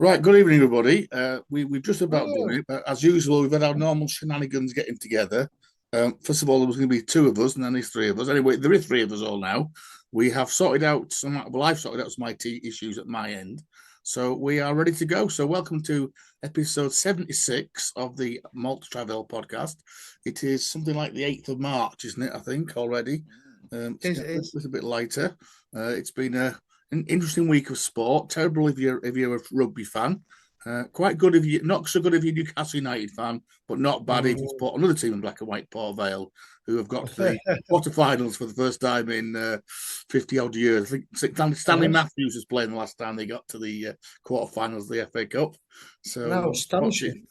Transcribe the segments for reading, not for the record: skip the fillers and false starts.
Right, good evening, everybody. We've just about done Oh, it. But as usual, we've had our normal shenanigans getting together. First of all, there was going to be two of us, and then there's three of us. Anyway, there is three of us all now. We have sorted out some. Well, I've sorted out some IT issues at my end, so we are ready to go. So, welcome to episode 76 of the MalTravAle podcast. It is something like the 8th of March, isn't it? I think already. It's is getting a it's little bit lighter. It's been an interesting week of sport. Terrible if you're a rugby fan. Quite good if you not so good if you're a Newcastle United fan, but not bad if you mm. support another team in black and white, Port Vale, who have got to the quarterfinals for the first time in 50 odd years. I think Stanley Yes. Matthews was playing the last time they got to the quarterfinals of the FA Cup. No, So watch it. astonishing.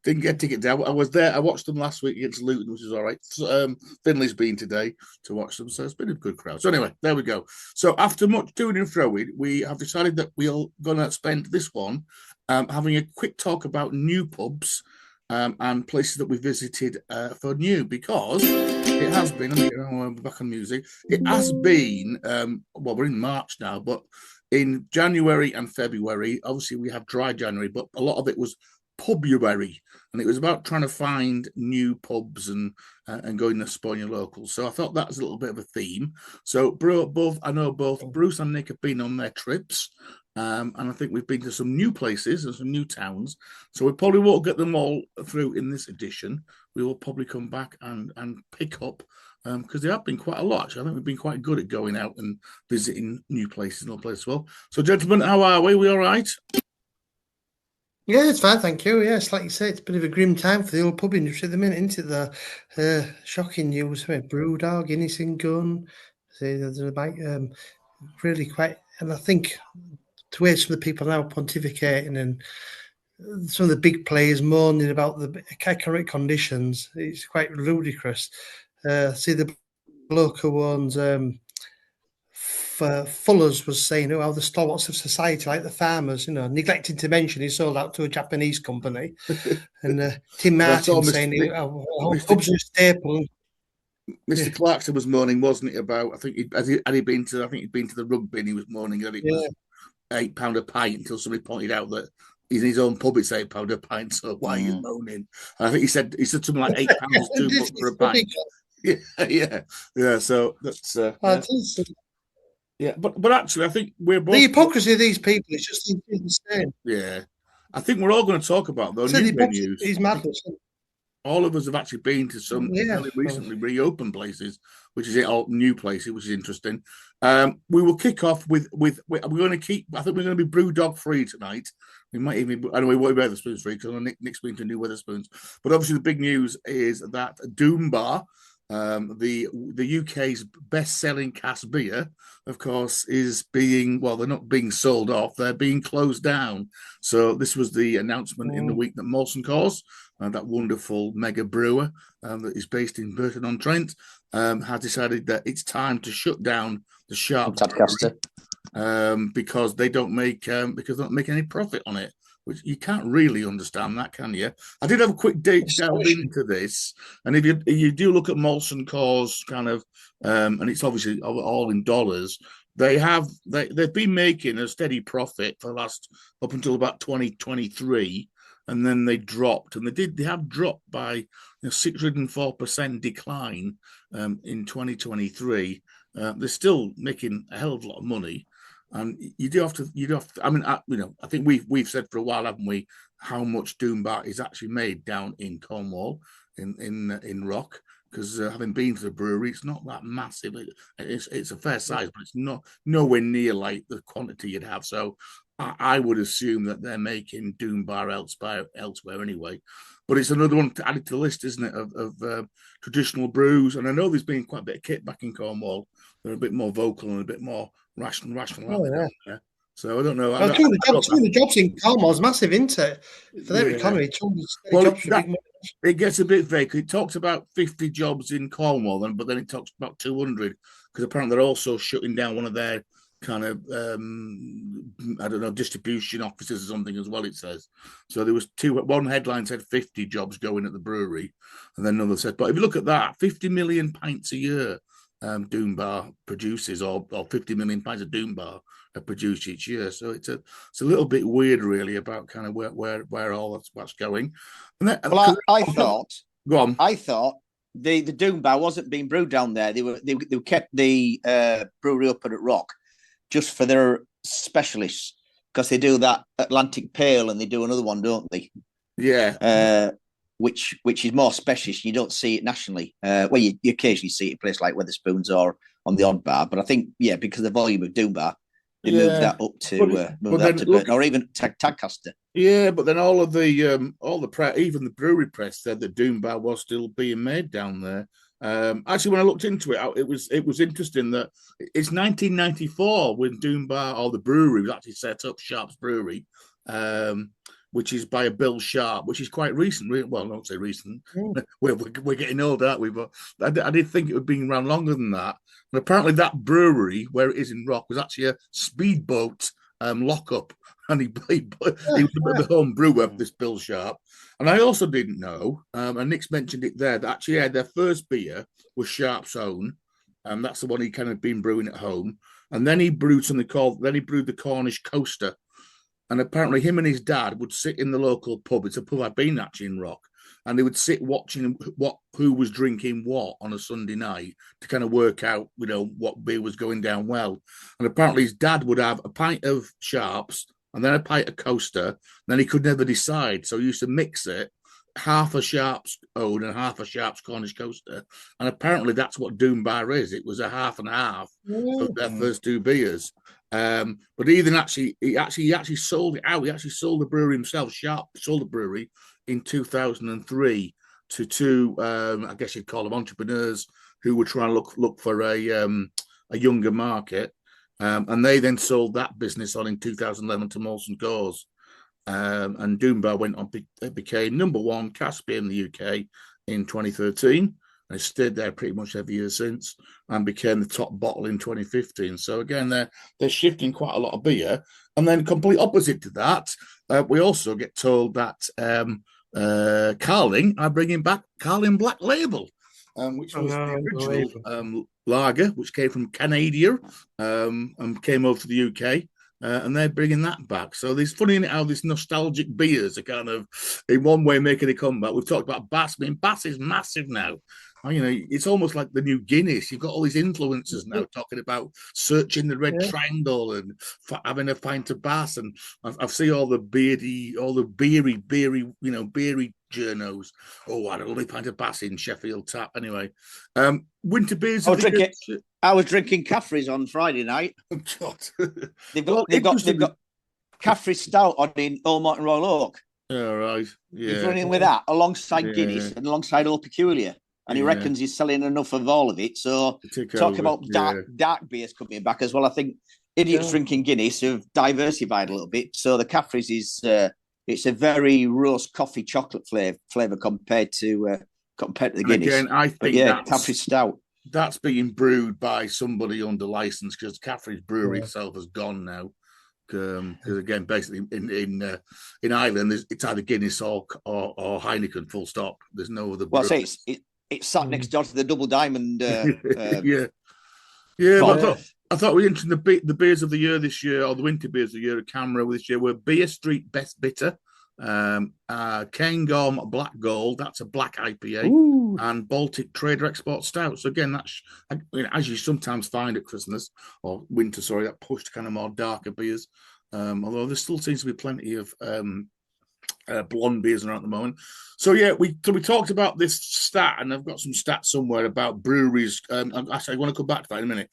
Didn't get tickets down. I was there. I watched them last week against Luton, which is all right. Finley's been today to watch them, so it's been a good crowd. So anyway, there we go. So after much doing and throwing, we have decided that we're going to spend this one having a quick talk about new pubs and places that we visited for new because it has been. We're back on music. It has been. Well, we're in March now, but in January and February, obviously we have dry January, but a lot of it was pubuary, and it was about trying to find new pubs and going to spoil your locals. So I thought that was a little bit of a theme. So both I know both Bruce and Nick have been on their trips, and I think we've been to some new places and some new towns. So we probably won't get them all through in this edition. We will probably come back and pick up. Because they have been quite a lot. Actually, I think we've been quite good at going out and visiting new places and all places as well. So, gentlemen, how are we? We all right? Yeah, it's fine, thank you. Yes, like you say, it's a bit of a grim time for the old pub industry at the minute, isn't it? The shocking news with Brewdog, Guinness and Gun. See, there's like really quite, and I think to where some of the people now pontificating and some of the big players moaning about the economic conditions, it's quite ludicrous. See the bloke who owns Fuller's was saying, "Oh, the stalwarts of society, like the farmers, neglecting to mention he sold out to a Japanese company." And Tim I saw Martin Mr. saying, "Oh, Mr. pubs are a staple." Mr. Yeah, Clarkson was moaning, wasn't it? About I think had he been to I think he'd been to the rugby and he was moaning that it was yeah. £8 a pint until somebody pointed out that in his own pub it's £8 a pint. So why are you Mm. moaning? And I think he said something like £8 is too This much for a is pint. ridiculous. Yeah, yeah. So that's Oh, it is. yeah. But actually, I think we're The both hypocrisy of these people is just insane. yeah. I think we're all going to talk about though So the new hypocrisy venues. is I think madness. all of us have actually been to some Yeah, fairly well, recently reopened places, which is it all new places, which is interesting. We will kick off with we're going to keep. I think we're going to be brew dog free tonight. We might even anyway. What about Weatherspoons free? Because Nick's been to New Weatherspoons. But obviously, the big news is that Doom Bar, the UK's best-selling cask beer, of course, is being well. They're not being sold off; they're being closed down. So this was the announcement in the mm, week that Molson Coors, that wonderful mega brewer that is based in Burton-on-Trent, has decided that it's time to shut down the Sharps Doncaster. because they don't make any profit on it. Which you can't really understand that, can you? I did have a quick delve astonishing. into this, and if you do look at Molson Coors kind of, and it's obviously all in dollars, they've been making a steady profit for the last up until about 2023, and then they dropped, and they have dropped by 604% decline in 2023. They're still making a hell of a lot of money, and I mean, I think we've said for a while, haven't we, how much Doombar is actually made down in Cornwall in Rock. Because having been to the brewery, it's not that massive. It's a fair size, but it's not nowhere near like the quantity you'd have. So I would assume that they're making Doombar elsewhere anyway. But it's another one added to the list, isn't it, of traditional brews? And I know there's been quite a bit of kit back in Cornwall. They're a bit more vocal and a bit more rational, Oh, aren't they, yeah. down there? So I don't know. Well, two of the jobs in Cornwall is massive, isn't it? For their Yeah. economy, 200 Well, jobs for big money. it gets a bit vague. It talks about 50 jobs in Cornwall, but then it talks about 200 because apparently they're also shutting down one of their kind of I don't know, distribution offices or something as well. It says so. There was one headline said 50 jobs going at the brewery, and then another said, but if you look at that, 50 million pints a year. Doombar produces, or 50 million pints of Doombar are produced each year. So it's a little bit weird, really, about kind of where all that's going. And then, well, I thought, go on. I thought the Doombar wasn't being brewed down there. They kept the brewery up at Rock just for their specialists, because they do that Atlantic Pale and they do another one, don't they? Yeah. Which is more specialist. You don't see it nationally. Well, you occasionally see it in places like Wetherspoons or on the odd bar, but I think because of the volume of Doombar, they moved that up to Burton, or even Tadcaster. Yeah, but then all the even the brewery press said that Doombar was still being made down there. Actually, when I looked into it, it was interesting that it's 1994 when Doombar, or the brewery, was actually set up, Sharp's Brewery, which is by a Bill Sharp, which is quite recent. Well, I don't say recent. We're getting old, aren't we? But I did think it would be around longer than that. And apparently that brewery, where it is in Rock, was actually a speedboat lockup. And he was the home brewer, this Bill Sharp. And I also didn't know, and Nick's mentioned it there, that actually their first beer was Sharp's own. That's the one he kind of been brewing at home. And then he brewed the Cornish Coaster. And apparently him and his dad would sit in the local pub. It's a pub I've been actually in Rock. And they would sit watching who was drinking what on a Sunday night to kind of work out, what beer was going down well. And apparently his dad would have a pint of Sharps and then a pint of Coaster. And then he could never decide. So he used to mix it, half a Sharp's own and half a Sharp's Cornish Coaster. And apparently that's what Doombar is. It was a half and half of their first two beers. But he actually sold it out. He actually sold the brewery himself. Sharp sold the brewery in 2003 to two, I guess you'd call them entrepreneurs, who were trying to look for a younger market. And they then sold that business on in 2011 to Molson Coors. And Doombar went on, became number one cask beer in the UK in 2013. And stayed there pretty much every year since, and became the top bottle in 2015. So again, they're shifting quite a lot of beer. And then complete opposite to that, we also get told that Carling are bringing back Carling Black Label, which was the original lager, which came from Canada and came over to the UK. And they're bringing that back. So there's funny how these nostalgic beers are kind of, in one way, making a comeback. We've talked about Bass. I mean, Bass is massive now. It's almost like the new Guinness. You've got all these influencers now talking about searching the red triangle and having a pint of Bass. And I've seen all the beery journos. Oh, I love a pint of Bass in Sheffield Tap. Anyway, winter beers. I was drinking Caffrey's on Friday night. Oh, God. They've got Caffrey Stout on in Old Martin Royal Oak. All right. Yeah. He's running with that alongside Guinness and alongside Old Peculiar. And he reckons he's selling enough of all of it. So talk about dark beers coming back as well. I think idiots drinking Guinness have diversified a little bit. So the Caffrey's is it's a very roast coffee chocolate flavour compared to the Guinness. Again, I think Caffrey Stout. That's being brewed by somebody under license, because Caffrey's brewery itself has gone now. Because again, basically in Ireland, it's either Guinness or Heineken. Full stop. There's no other. Well, it's sat next door to the Double Diamond. Yeah. But I thought we mentioned the beers of the year this year, or the winter beers of the year at Camera this year, were Beer Street Best Bitter, Cairngorm Black Gold, that's a black IPA, and Baltic Trader Export Stout. So again, that's as you sometimes find at Christmas or winter, that push to kind of more darker beers. Although there still seems to be plenty of blonde beers around at the moment. So we talked about this stat, and I've got some stats somewhere about breweries. Actually, I want to come back to that in a minute.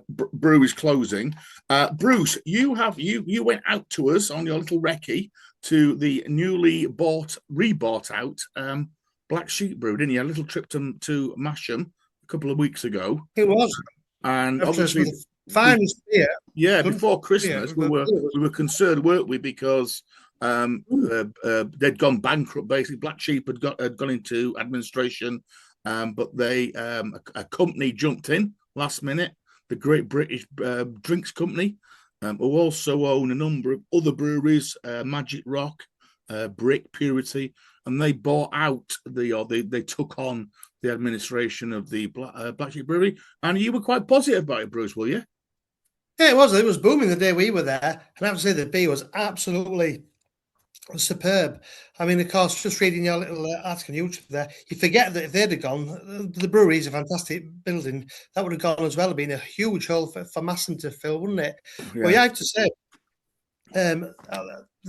Breweries closing. Bruce, you went out to us on your little recce to the newly rebought out Black Sheep Brew, didn't you? A little trip to Masham a couple of weeks ago. It was, and obviously finest beer. Yeah, before Christmas, we were concerned, weren't we? Because they'd gone bankrupt. Basically, Black Sheep had gone into administration, but a company jumped in last minute, the Great British Drinks Company, who also own a number of other breweries, Magic Rock, Brick, Purity, and they bought out they took on the administration of the Black Sheep Brewery, and you were quite positive about it, Bruce, were you? Yeah, it was. It was booming the day we were there, and I have to say the beer was absolutely superb. I mean, of course, just reading your little article on YouTube there, you forget that if they'd have gone, the brewery is a fantastic building. That would have gone as well. Have been a huge hole for Masson to fill, wouldn't it? Yeah. Well, you have to say, the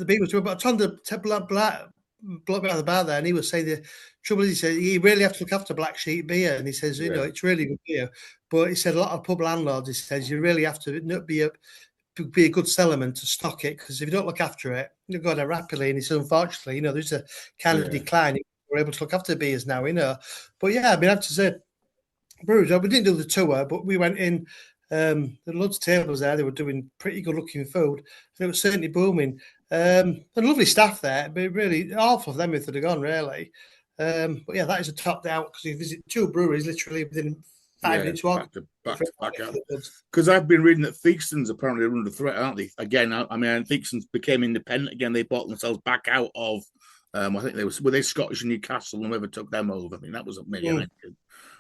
beer was. But I turned to block me out the bar there, and he was saying the trouble is, he said you really have to look after Black Sheep beer, and he says you know it's really good beer, but he said a lot of pub landlords, he says you really have to be a good sellerman to stock it, because if you don't look after it, you'll go down rapidly. And it's unfortunately, there's a kind of decline. We're able to look after beers now, But yeah, I mean, I have to say, breweries, we didn't do the tour, but we went in. There were loads of tables there. They were doing pretty good looking food, and it was certainly booming. And lovely staff there, but really awful for them if they'd have gone, really. But yeah, that is a top out, because you visit 2 breweries literally within 5 minutes walk. Back out. Because I've been reading that Theakston's apparently are under threat, aren't they? Again, I mean, Theakston's became independent again. They bought themselves back out of. I think were they Scottish and Newcastle, and whoever took them over. I think that was maybe.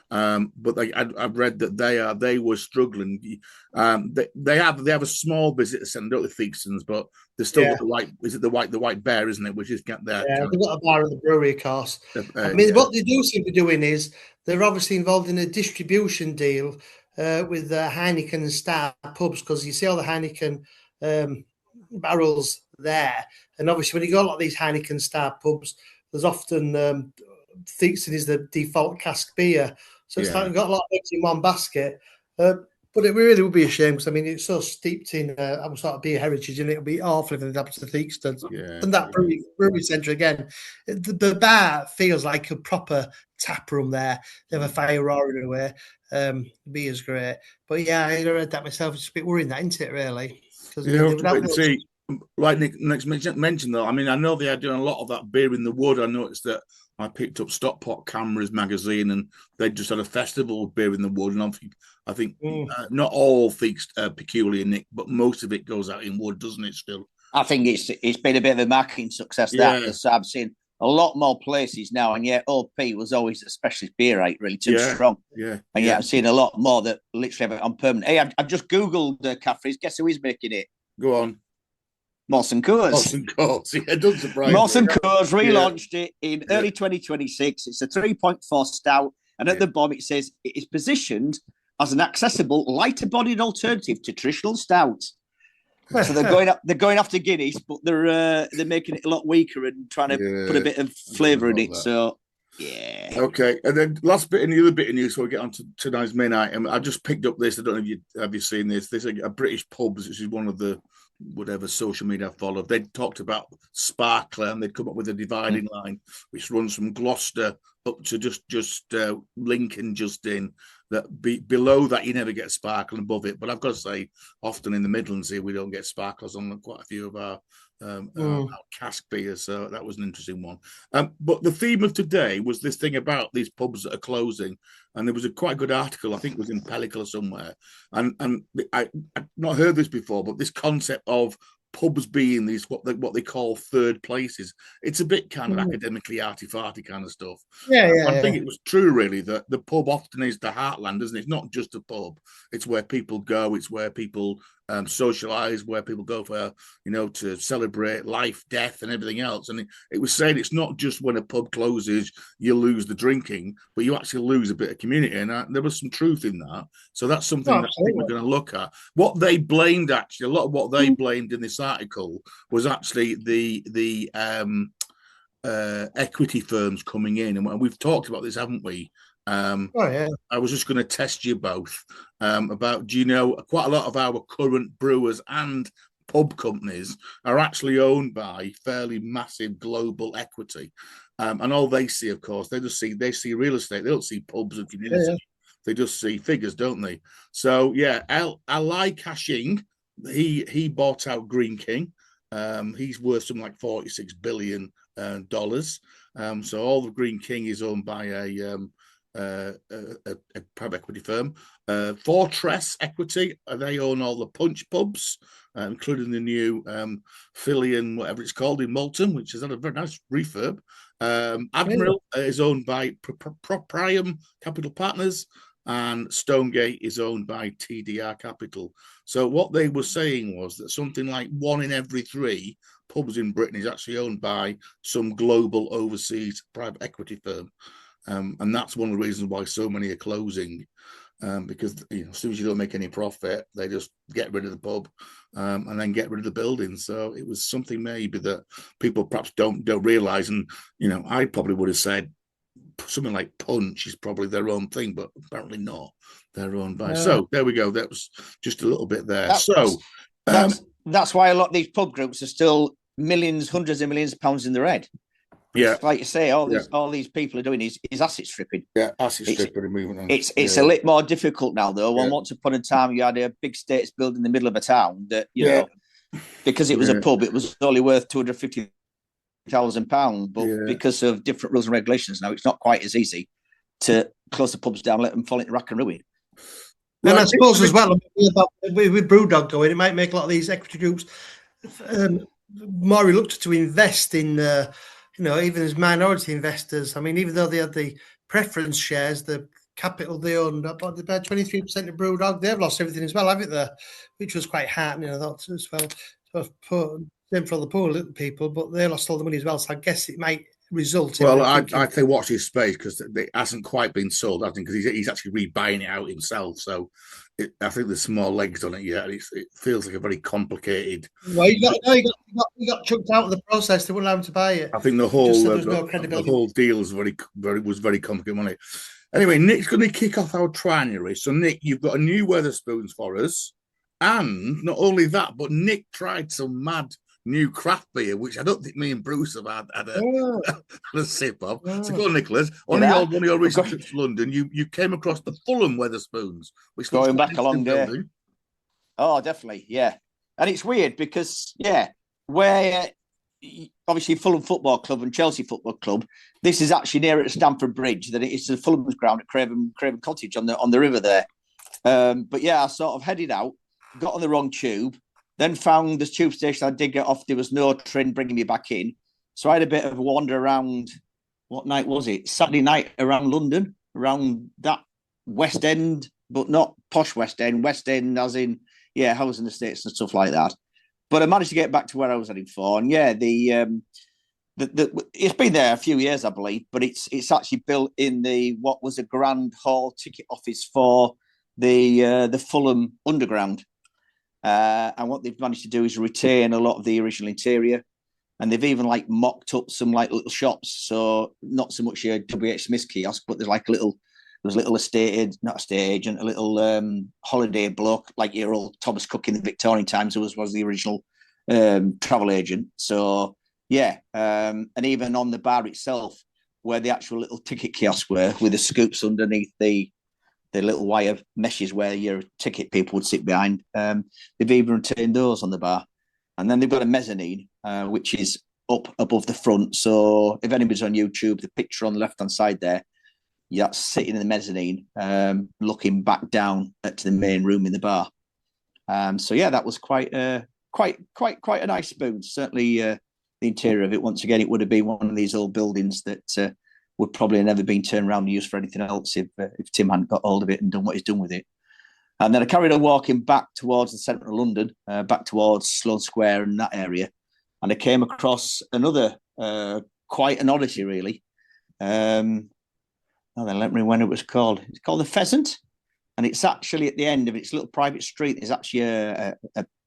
But I've read that they were struggling. They have a small visitor centre, don't they, Theakston's, but they're still got the white. Is it the white bear, isn't it? Which is got there. Yeah, they've got a bar at the brewery, of course. I mean, what they do seem to be doing is they're obviously involved in a distribution deal with Heineken and Star pubs, because you see all the Heineken barrels there, and obviously when you go a lot of these Heineken Star pubs, there's often Theakston is the default cask beer. So it's like we've got a lot of eggs in one basket. But it really would be a shame, because I mean it's so steeped in our sort of beer heritage, and it would be awful if it happened to Theakston. And that brewery centre again, the bar feels like a proper tap room there. They have a fire roaring away. Beer's great, but yeah, I read that myself. It's a bit worrying, that, isn't it? Really, because like Nick mentioned though. I mean, I know they are doing a lot of that beer in the wood. I noticed that. I picked up Stockpot Cameras magazine, and they just had a festival of beer in the wood. And I think not all Theakston peculiar, Nick, but most of it goes out in wood, doesn't it? Still, I think it's been a bit of a marketing success. Because I've seen a lot more places now, and yet OP was always a specialist beer rate, really too strong. And I've seen a lot more that literally have it on permanent. Hey, I've just googled Caffrey's. Guess who is making it? Go on. Molson Coors. Molson Coors, yeah, it doesn't surprise Molson Coors relaunched it in early 2026. It's a 3.4 stout, and at the bottom it says it is positioned as an accessible, lighter-bodied alternative to traditional stouts. So they're going after Guinness, but they're making it a lot weaker and trying to put a bit of flavour in it. So yeah. Okay, and then the other bit of news before we get on to tonight's main item. I just picked up this. I don't know if have you seen this. There's a British pub, which is one of the whatever social media I follow, they talked about Sparkler, and they'd come up with a dividing line which runs from Gloucester up to just Lincoln, just in that. Below that you never get Sparkle, and above it, but I've got to say, often in the Midlands here we don't get Sparklers on quite a few of our cask beers, so that was an interesting one. But the theme of today was this thing about these pubs that are closing, and there was a quite good article, I think it was in Pellicle or somewhere, and I've not heard this before, but this concept of pubs being these what they call third places. It's a bit kind of academically arty-farty kind of stuff. I think it was true, really, that the pub often is the heartland, isn't it? It's not just a pub. It's where people go. It's where people socialise, where people go for, to celebrate life, death, and everything else. And it was saying it's not just when a pub closes, you lose the drinking, but you actually lose a bit of community. And there was some truth in that. So that's something that I think we're going to look at. What they blamed, actually, a lot of what they blamed in this article was actually the equity firms coming in. And we've talked about this, haven't we? I was just going to test you both about, do you know, quite a lot of our current brewers and pub companies are actually owned by fairly massive global equity. And all they see, of course, they see real estate. They don't see pubs and community. They just see figures, don't they? So, Ally Cashing, he bought out Green King. He's worth something like $46 billion. So all the Green King is owned by a private equity firm. Fortress Equity, they own all the Punch pubs, including the new Philly and whatever it's called in Malton, which has had a very nice refurb. Admiral is owned by Priam Capital Partners, and Stonegate is owned by TDR Capital. So what they were saying was that something like 1 in every 3 pubs in Britain is actually owned by some global overseas private equity firm. And that's one of the reasons why so many are closing. Because as soon as you don't make any profit, they just get rid of the pub and then get rid of the building. So it was something maybe that people perhaps don't realise. And I probably would have said something like Punch is probably their own thing, but apparently not. They're owned by. So there we go. That was just a little bit there. That's why a lot of these pub groups are still millions, hundreds of millions of pounds in the red. Yeah, like you say, all these people are doing is asset stripping. Yeah, asset stripping and moving on. It's a little more difficult now, though. When once upon a time you had a big status building in the middle of a town that know, because it was a pub, it was only worth £250,000. But because of different rules and regulations now, it's not quite as easy to close the pubs down, let them fall into rack and ruin. And I suppose as well, with Brewdog going, it might make a lot of these equity groups more reluctant to invest in. Even as minority investors, I mean, even though they had the preference shares, the capital they owned, about 23% of Brewdog, they've lost everything as well, haven't they? Which was quite heartening, I thought, as well. Same for all the poor little people, but they lost all the money as well. So I guess it might result in. Well, I'd say watch his space because it hasn't quite been sold, I think, because he's actually rebuying it out himself. So I think there's some more legs on it yet. It feels like a very complicated. Well, he got chucked out of the process. They wouldn't allow him to buy it. I think the whole deal was very complicated, wasn't it? Anyway, Nick's going to kick off our Try-anuary. So, Nick, you've got a new Wetherspoons for us, and not only that, but Nick tried some mad new craft beer, which I don't think me and Bruce have had a sip of. So go on, Nicholas. On one of your recent trips to London, you came across the Fulham Wetherspoons, which going back a long day. Oh, definitely, yeah. And it's weird because, where obviously Fulham Football Club and Chelsea Football Club, this is actually nearer to Stamford Bridge than it is to the Fulham's ground at Craven Cottage on the river there. But I sort of headed out, got on the wrong tube, then found the tube station I did get off. There was no train bringing me back in. So I had a bit of a wander around, what night was it? Saturday night around London, around that West End, but not posh West End as in, housing estates and stuff like that. But I managed to get back to where I was heading for. And it's been there a few years, I believe, but it's actually built in what was a Grand Hall ticket office for the Fulham Underground. And what they've managed to do is retain a lot of the original interior, and they've even mocked up some little shops. So not so much a WH Smith kiosk, but there's a little estate agent, a little holiday bloke like your old Thomas Cook in the Victorian times, who was the original travel agent. So and even on the bar itself, where the actual little ticket kiosks were, with the scoops underneath the little wire meshes where your ticket people would sit behind. They've even retained those on the bar. And then they've got a mezzanine, which is up above the front. So if anybody's on YouTube, the picture on the left-hand side there, you're sitting in the mezzanine, looking back down to the main room in the bar. That was quite a nice spoon. Certainly the interior of it, once again, it would have been one of these old buildings that would probably have never been turned around and used for anything else if Tim hadn't got hold of it and done what he's done with it. And then I carried on walking back towards the centre of London, back towards Sloane Square and that area. And I came across another, quite an oddity, really. Then let me when it was called. It's called the Pheasant. And it's actually at the end of its little private street. There's actually a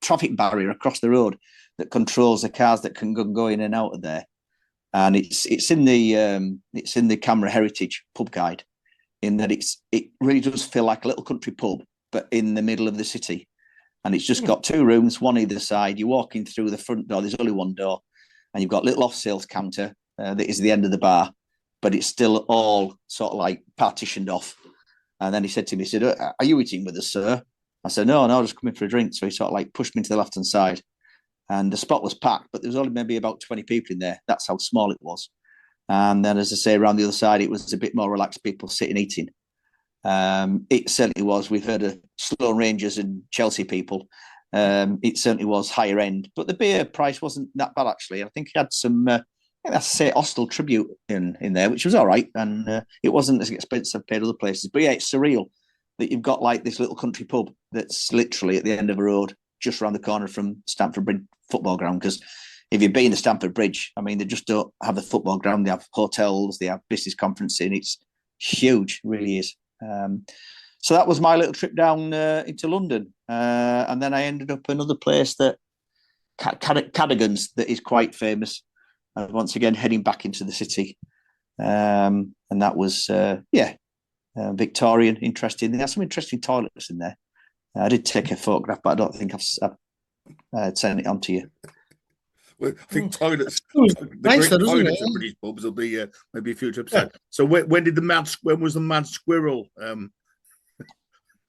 traffic barrier across the road that controls the cars that can go in and out of there. And it's in the Camera Heritage pub guide, in that it really does feel like a little country pub, but in the middle of the city. And it's just got 2 rooms, one either side. You're walking through the front door. There's only one door, and you've got a little off sales counter that is the end of the bar, but it's still all sort of partitioned off. And then he said to me, "Are you eating with us, sir?" I said, "No, just coming for a drink." So he sort of pushed me to the left-hand side. And the spot was packed, but there was only maybe about 20 people in there. That's how small it was. And then, as I say, around the other side, it was a bit more relaxed, people sitting eating. It certainly was. We've heard of Sloane Rangers and Chelsea people. It certainly was higher end. But the beer price wasn't that bad, actually. I think it had some that's say hostel tribute in there, which was all right, and it wasn't as expensive as I've paid other places. But yeah, it's surreal that you've got like this little country pub that's literally at the end of a road, just around the corner from Stamford Bridge football ground. Because if you've been to Stamford Bridge, I mean, they just don't have the football ground. They have hotels, they have business conferencing. It's huge, it really is. So that was my little trip down into London, and then I ended up another place that Cadogan's that is quite famous. Once again, heading back into the city, and that was Victorian, interesting. They have some interesting toilets in there. I did take a photograph, but I don't think I've sent it on to you. Well, I think toilets, the great toilets of British pubs will be maybe a future episode. Yeah. So when was the mad squirrel? I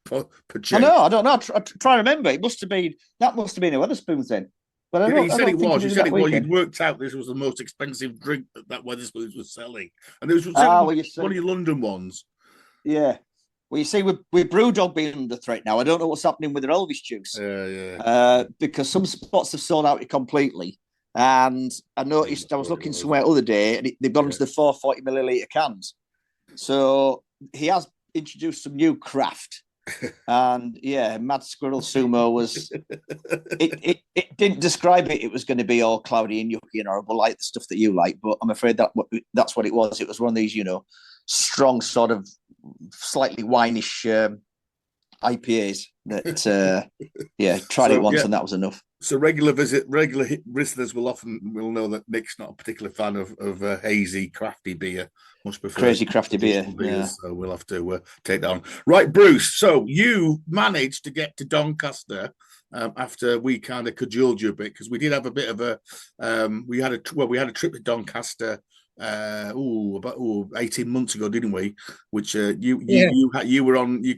don't know. I try to remember. That must have been a Wetherspoons then. But you said it was. You said it was. You'd worked out this was the most expensive drink that Wetherspoons was selling, and it was one of your London ones. Yeah. Well, you see, with Brewdog being under threat now, I don't know what's happening with their Elvis juice. Yeah. Because some spots have sold out completely, and I noticed I was looking somewhere the other day, and they've gone to the 440 milliliter cans. So he has introduced some new craft. And yeah, Mad Squirrel Sumo was it didn't describe it. It was going to be all cloudy and yucky and horrible, like the stuff that you like. But I'm afraid that's what it was. It was one of these, strong sort of slightly winish IPAs that tried it once and that was enough. So regular listeners will know that Nick's not a particular fan of hazy, crafty beer. Much prefer crazy crafty beer. Yeah. So we'll have to take that on. Right, Bruce. So you managed to get to Doncaster after we kind of cajoled you a bit, because we did have a bit of we had a trip to Doncaster. About 18 months ago, didn't we? Which you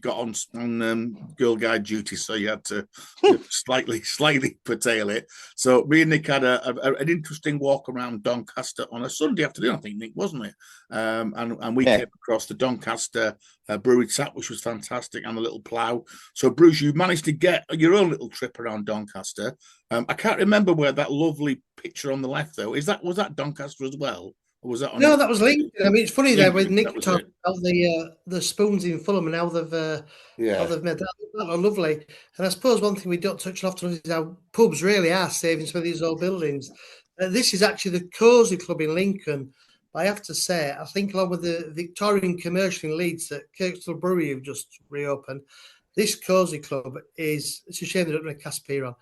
got on Girl Guide duty, so you had to slightly curtail it. So me and Nick had an interesting walk around Doncaster on a Sunday afternoon, I think, Nick, wasn't it? And we came across the Doncaster brewery tap, which was fantastic, and the little plough. So Bruce, you managed to get your own little trip around Doncaster. I can't remember where that lovely picture on the left though was that Doncaster as well? Was that no, that was Lincoln. I mean, it's funny there with Nick talking about the spoons in Fulham and how they've made that look lovely. And I suppose one thing we don't touch often is how pubs really are saving some of these old buildings. This is actually the Cozy Club in Lincoln. I have to say, I think along with the Victorian Commercial in Leeds that Kirkstall Brewery have just reopened, this Cozy Club it's a shame they don't have a Caspier on.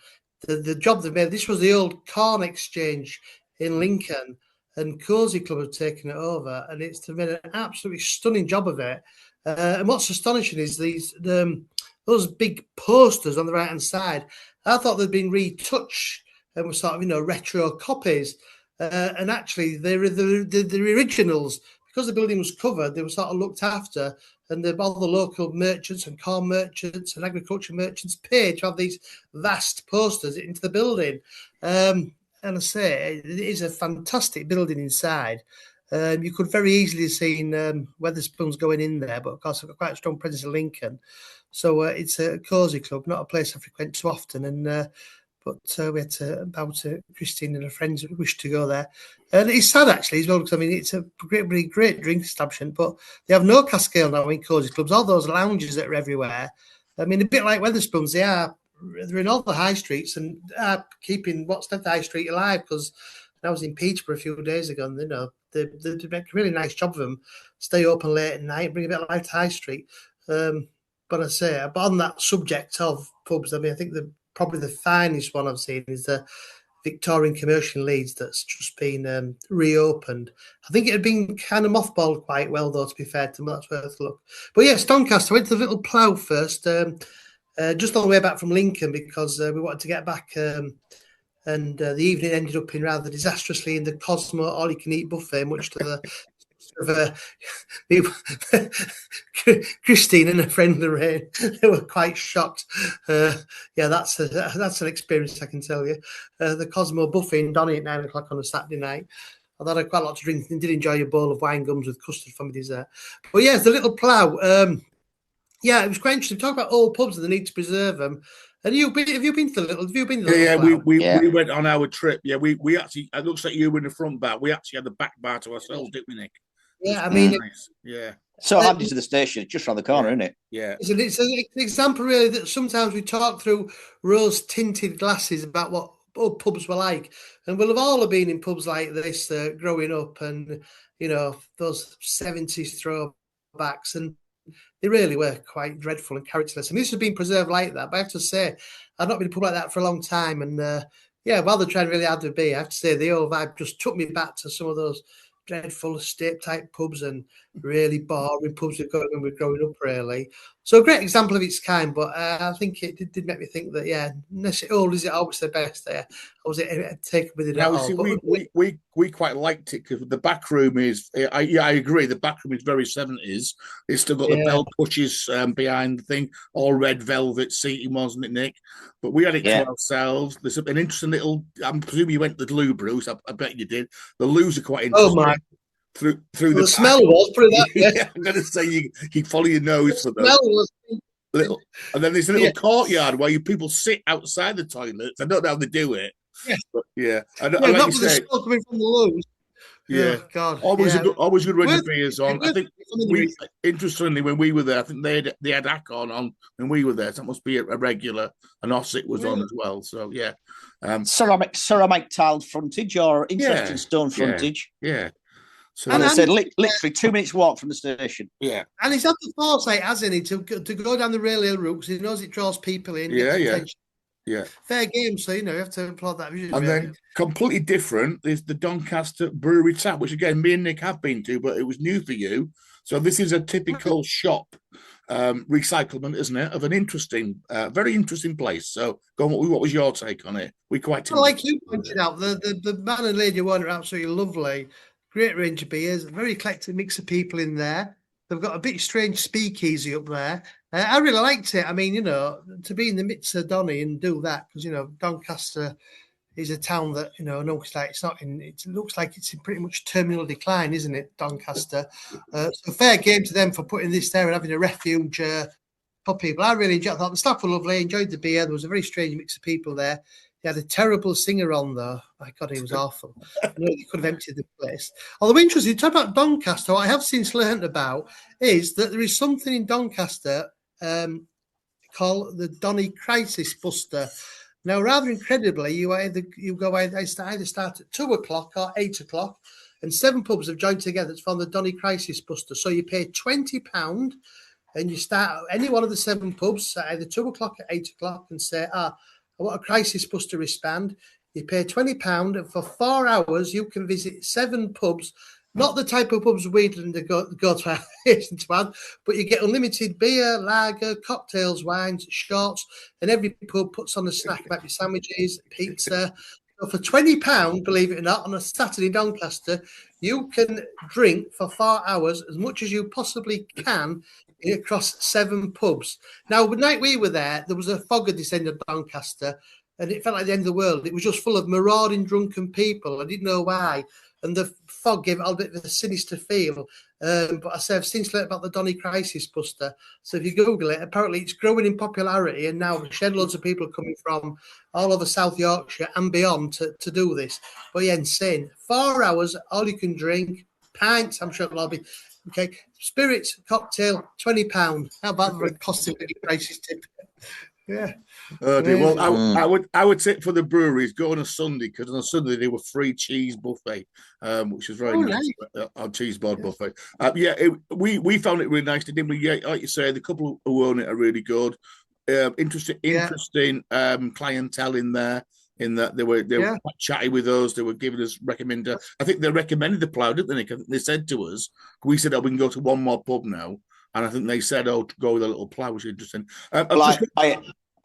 The job they've made, this was the old Corn Exchange in Lincoln. And Cozy Club have taken it over, and it's made an absolutely stunning job of it. And what's astonishing is those big posters on the right hand side. I thought they'd been retouched and were sort of retro copies, and actually they're the originals. Because the building was covered, they were sort of looked after, and all the local merchants and corn merchants and agriculture merchants paid to have these vast posters into the building. And I say, it is a fantastic building inside. You could very easily have seen Wetherspoons going in there, but of course I've got quite a strong presence in Lincoln. So it's a Cozy Club, not a place I frequent too often. And but we had to bow to Christine and her friends who wished to go there. And it's sad actually as well, because I mean it's a really great drink establishment, but they have no cask ale now in Cozy Clubs. All those lounges that are everywhere. I mean, a bit like Wetherspoons, they're in all the high streets and are keeping what's left High Street alive, because I was in Peterborough a few days ago and they make a really nice job of them, stay open late at night, bring a bit of life to High Street. But I say, but on that subject of pubs, I mean, I think probably the finest one I've seen is the Victorian Commercial in Leeds that's just been reopened. I think it had been kind of mothballed quite well, though, to be fair to them. That's worth a look. But yes, Doncaster, I went to the little plough first. Just on the way back from Lincoln, because we wanted to get back, and the evening ended up in rather disastrously in the Cosmo all-you-can-eat buffet, much to the Christine and her friend Lorraine, they were quite shocked. That's an experience, I can tell you. The Cosmo buffet in Donny at 9 o'clock on a Saturday night. Although I had quite a lot to drink and did enjoy a bowl of wine gums with custard for my dessert. But yes, the little plough. It was quite interesting. Talk about old pubs and the need to preserve them. And have you been to the little? Have you been to the Yeah, little we went on our trip. Yeah, we actually. It looks like you were in the front bar. We actually had the back bar to ourselves, didn't we, Nick? Yeah, I mean, nice. Yeah. So handy to the station, just around the corner, isn't it? Yeah. It's an example, really, that sometimes we talk through rose-tinted glasses about what pubs were like, and we'll have all been in pubs like this growing up, and those 70s throwbacks, and they really were quite dreadful and characterless. And this has been preserved like that. But I have to say, I've not been in a pub like that for a long time, and while they're trying really hard to be, I have to say the old vibe just took me back to some of those dreadful estate type pubs and really boring pubs we got when we were growing up, really. So a great example of its kind, but I think it did make me think that, is it always the best there? Or was it taken with it at all? We quite liked it because the back room is, I agree, the back room is very 70s. It's still got the bell pushes behind the thing, all red velvet seating, wasn't it, Nick? But we had it to ourselves. There's an interesting little, I'm presuming you went to the loo brews, I bet you did. The loos are quite interesting. Oh my. Through the smell was pretty that. I'm going to say you follow your nose for those. Little, and then there's a little courtyard where people sit outside the toilets. I don't know how they do it. But not with the smell coming from the loos. Yeah, oh, God. Always good when the beer's on. I think interestingly, when we were there, I think they had Akon on when we were there. So that must be a regular. And Ossick was on as well. So ceramic tiled frontage or interesting stone frontage. Yeah. So and I said literally 2 minutes walk from the station. Yeah, and he's had the foresight, hasn't he, to go down the rail route because he knows it draws people in. Yeah. Fair game. So you have to applaud that vision. And then completely different is the Doncaster Brewery Tap, which again me and Nick have been to, but it was new for you. So this is a typical shop recyclement, isn't it? Of an interesting, very interesting place. So go on, what was your take on it? Like you pointed out, the man and lady one are absolutely lovely. Great range of beers, very eclectic mix of people in there. They've got a bit strange speakeasy up there. I really liked it. I mean, to be in the midst of Donny and do that, because, Doncaster is a town that, looks like it looks like it's in pretty much terminal decline, isn't it, Doncaster? So fair game to them for putting this there and having a refuge for people. I really enjoyed it. I thought the staff were lovely, enjoyed the beer. There was a very strange mix of people there. They had a terrible singer on, though. My God, he was awful. I know they could have emptied the place. Although interesting, talk about Doncaster, what I have since learned about is that there is something in Doncaster called the Donny Crisis Buster. Now, rather incredibly, you either start at 2 o'clock or 8 o'clock, and 7 pubs have joined together to form the Donny Crisis Buster. So you pay £20 and you start at any one of the 7 pubs at either 2 o'clock or 8 o'clock and say, I want a Crisis Buster wristband. You pay £20, and for 4 hours you can visit 7 pubs, not the type of pubs we'd go to our to add, but you get unlimited beer, lager, cocktails, wines, shorts, and every pub puts on a snack, might be sandwiches, pizza. So for £20, believe it or not, on a Saturday in Doncaster, you can drink for 4 hours as much as you possibly can across 7 pubs. Now, the night we were there was a fog had descended on Doncaster, and it felt like the end of the world. It was just full of marauding, drunken people. I didn't know why. And the fog gave it a bit of a sinister feel. But I say I've since learned about the Donny Crisis Buster. So if you Google it, apparently it's growing in popularity, and now shed loads of people coming from all over South Yorkshire and beyond to do this. But insane. 4 hours, all you can drink, pints, I'm sure it'll all be. Okay, spirits, cocktail, £20. How about the cost of living crisis tip? Yeah. Well, I would say for the breweries, go on a Sunday, because on a Sunday they were free cheese buffet, which was very nice. On cheese board buffet. We found it really nice, didn't we? Yeah, like you say, the couple who own it are really good. Interesting clientele in there. In that they were quite chatty with us. They were giving us I think they recommended the Plough, didn't they? They said to us, we said, we can go to one more pub now. And I think they said, go with a little Plough, which is interesting. I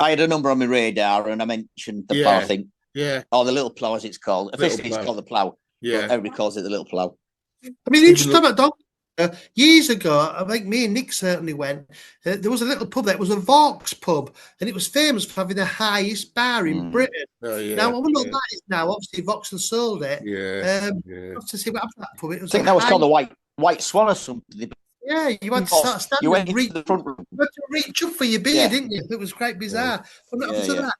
had a number on my radar, and I mentioned the Plough thing. Yeah. Or the little Plough, as it's called. Officially, it's called the Plough. Yeah. Everybody calls it the little Plough. I mean, interesting about Doncaster. Years ago, I think me and Nick certainly went. There was a little pub there. It was a Vaux pub, and it was famous for having the highest bar in Britain. Oh, yeah, now, I wonder what that is now. Obviously, Vaux has sold it. Yeah. Have to see what happened to that pub. I think that was called the White Swan or something. Yeah, you had to start standing. You went into the front room. You had to reach up for your beer, didn't you? It was quite bizarre. I'm not up to that.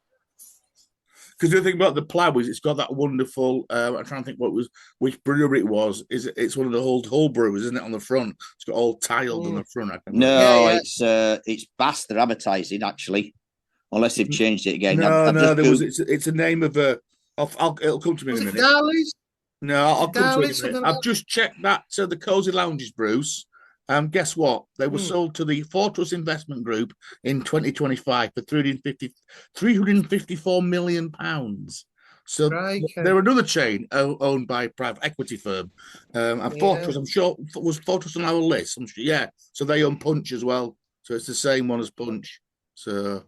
Because the thing about the plough is it's got that wonderful. I'm trying to think which brewery it was. It's one of the whole breweries, isn't it? On the front, it's got all tiled on the front. No, it's Bass they're advertising actually, unless they've changed it again. It's a name of a. It'll come to me in a minute. Darley's? No, I'll come to it in a minute. I've just checked that the Cozy Lounges, Bruce. Guess what? They were sold to the Fortress Investment Group in 2025 for 354 million pounds. So they're another chain owned by a private equity firm. And Fortress, I'm sure, was Fortress on our list. I'm sure, So they own Punch as well. So it's the same one as Punch. So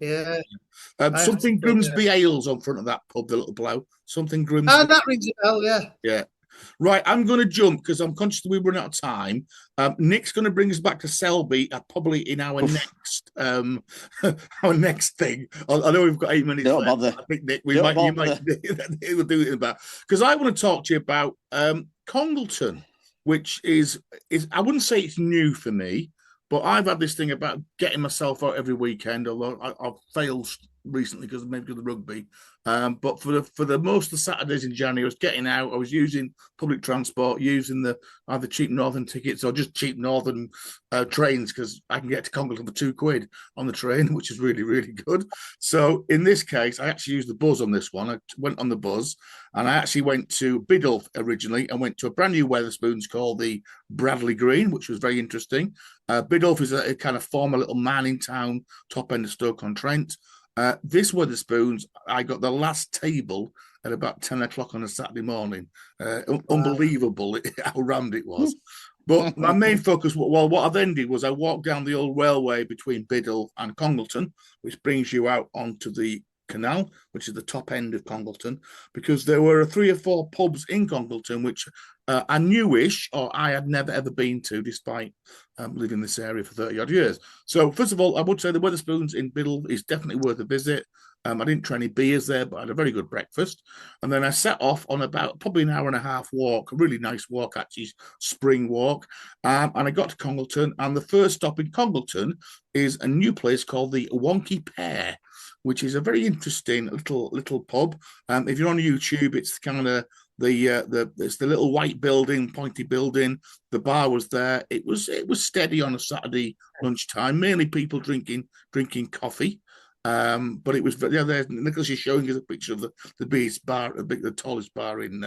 something Grimsby Ales on front of that pub, the little blow. Something Grimsby. Oh, that rings a bell, yeah. Yeah. Right, I'm going to jump because I'm conscious that we've run out of time. Nick's going to bring us back to Selby, probably in our next our next thing. I know we've got 8 minutes Don't left. bother. I think Nick, we'll do it about because I want to talk to you about Congleton, which is I wouldn't say it's new for me, but I've had this thing about getting myself out every weekend. Although I've failed recently because of the rugby. But for the most of the Saturdays in January, I was getting out. I was using public transport, using either cheap Northern tickets or just cheap Northern trains because I can get to Congleton for £2 on the train, which is really, really good. So in this case, I actually used the bus on this one. I went on the bus and I actually went to Biddulph originally and went to a brand new Wetherspoons called the Bradley Green, which was very interesting. Biddulph is a kind of former little mining town, top end of Stoke-on-Trent. This Wetherspoons, I got the last table at about 10 o'clock on a Saturday morning. Unbelievable how rammed it was. But my main focus, what I then did was I walked down the old railway between Biddulph and Congleton, which brings you out onto the canal, which is the top end of Congleton, because there were 3 or 4 pubs in Congleton, which I knew-ish, or I had never, ever been to, despite living in this area for 30-odd years. So, first of all, I would say the Wetherspoons in Biddulph is definitely worth a visit. I didn't try any beers there, but I had a very good breakfast. And then I set off on about probably an hour and a half walk, a really nice walk, actually, spring walk. And I got to Congleton, and the first stop in Congleton is a new place called the Wonky Pear, which is a very interesting little pub. If you're on YouTube, it's kind of it's the little white building, pointy building. The bar was there. It was steady on a Saturday lunchtime, mainly people drinking coffee. But it was there. Nicholas is showing us a picture of the biggest bar, the tallest bar in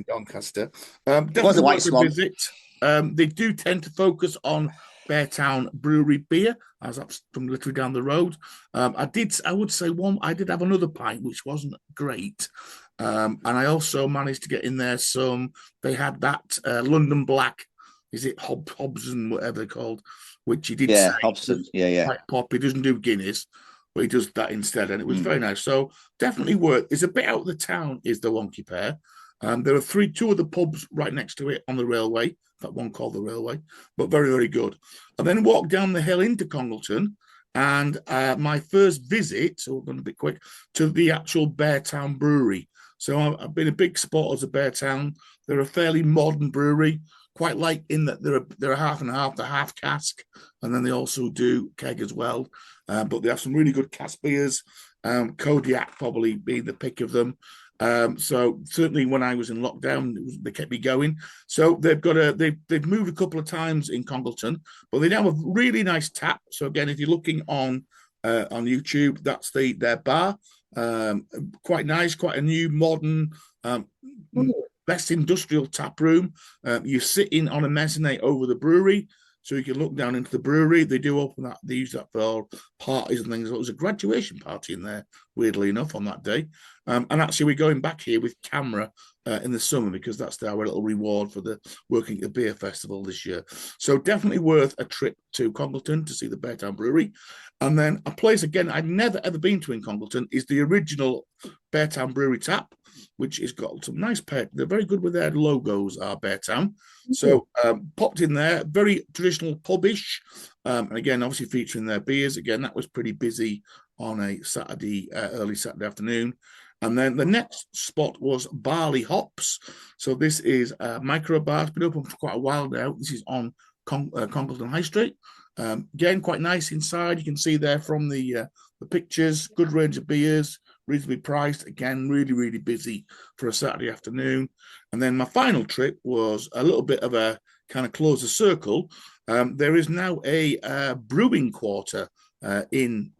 Doncaster. It was a white swan. Visit. They do tend to focus on Beartown Brewery beer, as that's from literally down the road. I did have another pint, which wasn't great. And I also managed to get in there they had that London Black, is it Hobson, whatever they're called, which he did say. Hobson, yeah. Quite pop. He doesn't do Guinness, but he does that instead, and it was very nice. So definitely worth. It's a bit out of the town, is the Wonky Pear. There are 2 of the pubs right next to it on the railway, that one called the Railway, but very, very good. I then walked down the hill into Congleton, and my first visit, so we're going to be quick, to the actual Beartown Brewery. So I've been a big supporter of Beartown. They're a fairly modern brewery, quite like in that they're a half and half, the half cask, and then they also do keg as well. But they have some really good cask beers. Kodiak probably being the pick of them. So certainly when I was in lockdown, they kept me going. So they've moved a couple of times in Congleton, but they now have a really nice tap. So again, if you're looking on YouTube, that's their bar. Quite nice, quite a new, modern, best industrial tap room. You're sitting on a mezzanine over the brewery, so you can look down into the brewery. They do open that, they use that for parties and things. It was a graduation party in there, weirdly enough, on that day. And actually, we're going back here with camera in the summer because that's our little reward for the working at the beer festival this year. So definitely worth a trip to Congleton to see the Beartown Brewery. And then a place, again, I've never, ever been to in Congleton is the original Beartown Brewery tap, which has got some nice they're very good with their logos, are Beartown. So popped in there, very traditional pubish. And again, obviously featuring their beers. Again, that was pretty busy on a Saturday, early Saturday afternoon. And then the next spot was Barley Hops. So this is a micro bar. It's been open for quite a while now. This is on Congleton High Street. Again, quite nice inside. You can see there from the pictures. Good range of beers, reasonably priced. Again, really, really busy for a Saturday afternoon. And then my final trip was a little bit of a kind of close the circle. There is now a brewing quarter in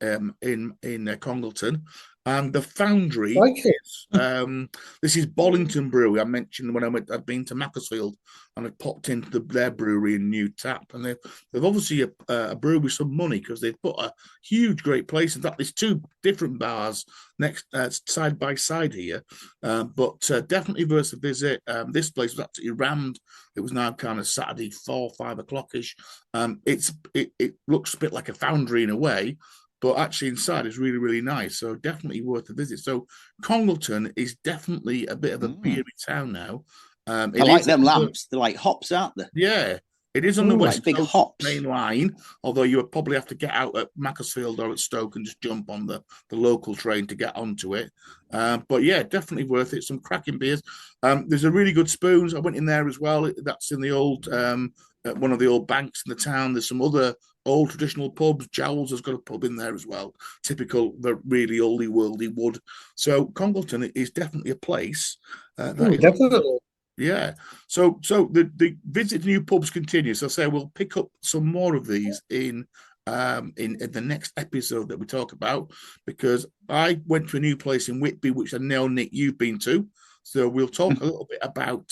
Congleton. And the foundry, this is Bollington Brewery. I mentioned when I'd been to Macclesfield and I popped into their brewery in New Tap, and they've obviously a brewery with some money because they've put a huge, great place. In fact, there's two different bars next side by side here, but definitely worth a visit. This place was absolutely rammed. It was now kind of Saturday 4-5 o'clock-ish. It looks a bit like a foundry in a way, but actually inside is really, really nice. So definitely worth a visit. So Congleton is definitely a bit of a beery town now. I like them lamps. They're like hops, aren't they? Yeah. It is on the West big hops main line, although you would probably have to get out at Macclesfield or at Stoke and just jump on the local train to get onto it. But yeah, definitely worth it. Some cracking beers. There's a really good Spoons. I went in there as well. That's in the old one of the old banks in the town. There's some other old traditional pubs. Jowls has got a pub in there as well. Typical, the really oldie worldy wood. So Congleton is definitely a place. Definitely. Yeah. So the visit to new pubs continues. So I say we'll pick up some more of these in the next episode that we talk about, because I went to a new place in Whitby, which I know, Nick, you've been to. So we'll talk a little bit about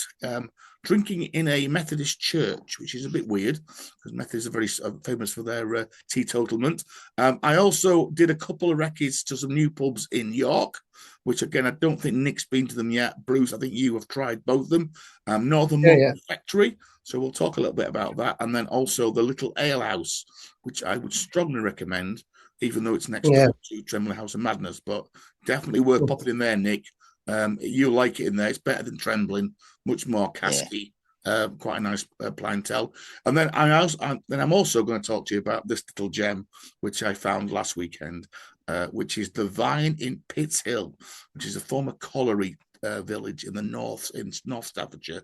drinking in a Methodist church, which is a bit weird because Methodists are very famous for their teetotalement. I also did a couple of recce's to some new pubs in York, which again, I don't think Nick's been to them yet. Bruce, I think you have tried both of them. Northern Factory. So we'll talk a little bit about that. And then also the Little Ale House, which I would strongly recommend, even though it's next to Tremblay House of Madness, but definitely worth popping in there, Nick. You'll like it in there. It's better than Trembling, much more casky, quite a nice clientele. And then I'm also going to talk to you about this little gem, which I found last weekend, which is the Vine in Pitts Hill, which is a former colliery village in the north, in North Staffordshire.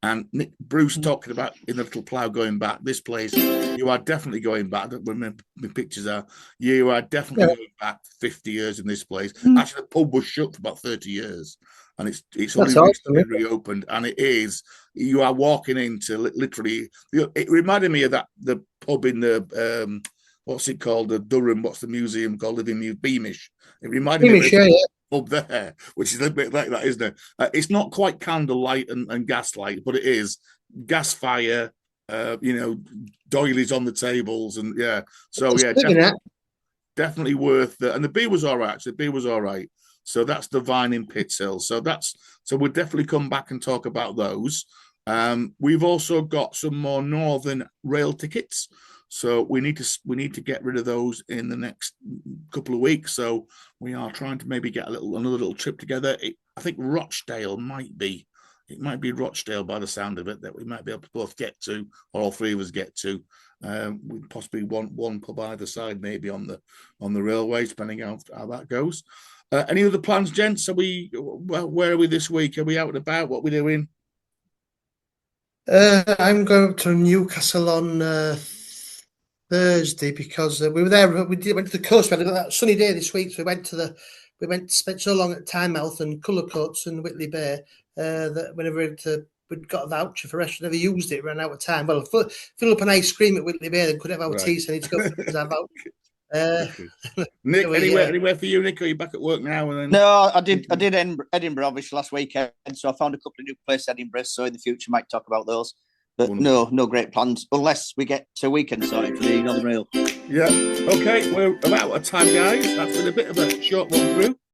And Nick Bruce talking about in the little plough going back, this place, you are definitely going back. When the pictures are, you are definitely going back 50 years in this place. Actually, the pub was shut for about 30 years, and it's only recently reopened. And it is, you are walking into literally. It reminded me of the pub in the what's it called, the Durham? What's the museum called? Living Beamish. It reminded me of up there, which is a bit like that, isn't it? It's not quite candlelight and gaslight, but it is gas fire. Doilies on the tables, and definitely worth the. And the beer was all right. Actually, the beer was all right. So that's the Vine in Pitts Hill. So we'll definitely come back and talk about those. We've also got some more Northern Rail tickets. So we need to get rid of those in the next couple of weeks. So we are trying to maybe get another little trip together. I think Rochdale might be Rochdale by the sound of it, that we might be able to both get to, or all three of us get to. We possibly want one pub either side, maybe on the railways, depending on how that goes. Any other plans, gents? Where are we this week? Are we out and about? What are we doing? I'm going to Newcastle on Thursday because we were there. We went to the coast. We had a sunny day this week, so we spent so long at Tynemouth and Cullercoats and Whitley Bay that whenever we'd got a voucher for restaurant, never used it, ran out of time. Well, fill up an ice cream at Whitley Bay, then could have our tea, so I need to go for our voucher. Nick, anywhere for you, Nick? Are you back at work now? And then... No, I did Edinburgh obviously last weekend, so I found a couple of new places in Edinburgh. So in the future, might talk about those. But no great plans unless we get to weekend sorted for the Northern Rail. Yeah. Okay, we're about out of time, guys. That's been a bit of a short run through.